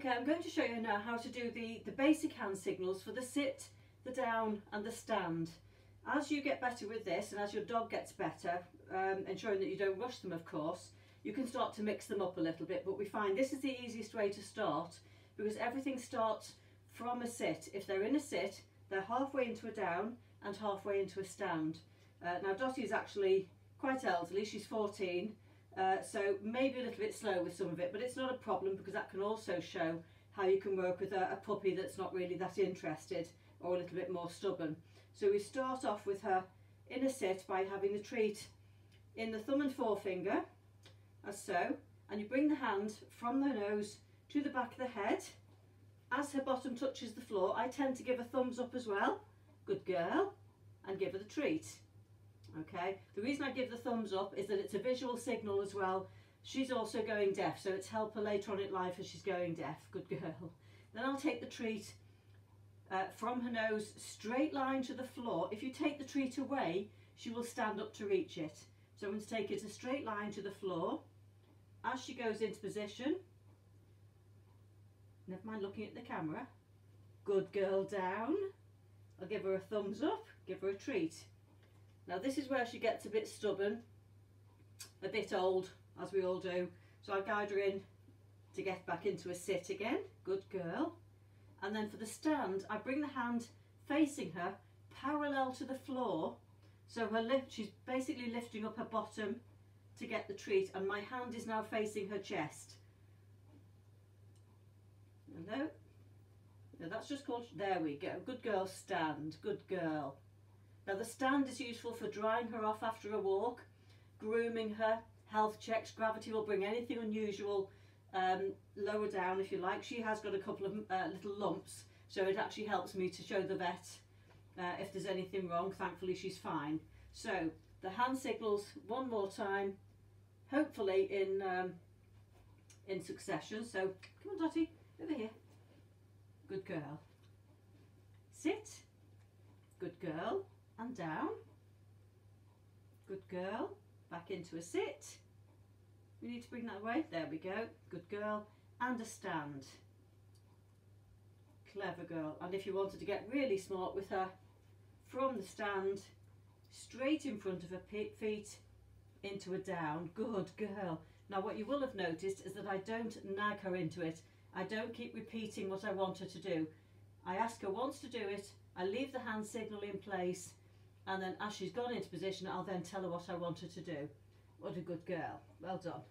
Okay, I'm going to show you now how to do the basic hand signals for the sit, the down and the stand. As you get better with this and as your dog gets better, ensuring that you don't rush them of course, you can start to mix them up a little bit, but we find this is the easiest way to start because everything starts from a sit. If they're in a sit, they're halfway into a down and halfway into a stand. Now Dottie is actually quite elderly, she's 14, so maybe a little bit slow with some of it, but it's not a problem because that can also show how you can work with a puppy that's not really that interested or a little bit more stubborn. So we start off with her in a sit by having the treat in the thumb and forefinger, as so, and you bring the hand from the nose to the back of the head. As her bottom touches the floor, I tend to give a thumbs up as well, good girl, and give her the treat. Okay, the reason I give the thumbs up is that it's a visual signal as well. She's also going deaf, so it's help her later on in life as she's going deaf. Good girl. Then I'll take the treat from her nose, straight line to the floor. If you take the treat away, she will stand up to reach it. So I'm going to take it a straight line to the floor. As she goes into position, never mind looking at the camera, good girl, down. I'll give her a thumbs up, give her a treat. Now this is where she gets a bit stubborn, a bit old, as we all do. So I guide her in to get back into a sit again, good girl. And then for the stand, I bring the hand facing her parallel to the floor. So she's basically lifting up her bottom to get the treat, and my hand is now facing her chest. Hello. No, that's just called, there we go, good girl, stand, good girl. Now the stand is useful for drying her off after a walk, grooming her, health checks. Gravity will bring anything unusual lower down if you like. She has got a couple of little lumps, so it actually helps me to show the vet if there's anything wrong. Thankfully she's fine. So the hand signals one more time, hopefully in succession. So come on Dottie, over here. Good girl. Sit. Good girl. And down. Good girl. Back into a sit. We need to bring that away. There we go. Good girl. And a stand. Clever girl. And if you wanted to get really smart with her, from the stand, straight in front of her feet, into a down. Good girl. Now what you will have noticed is that I don't nag her into it. I don't keep repeating what I want her to do. I ask her once to do it, I leave the hand signal in place, and then as she's gone into position, I'll then tell her what I want her to do. What a good girl. Well done.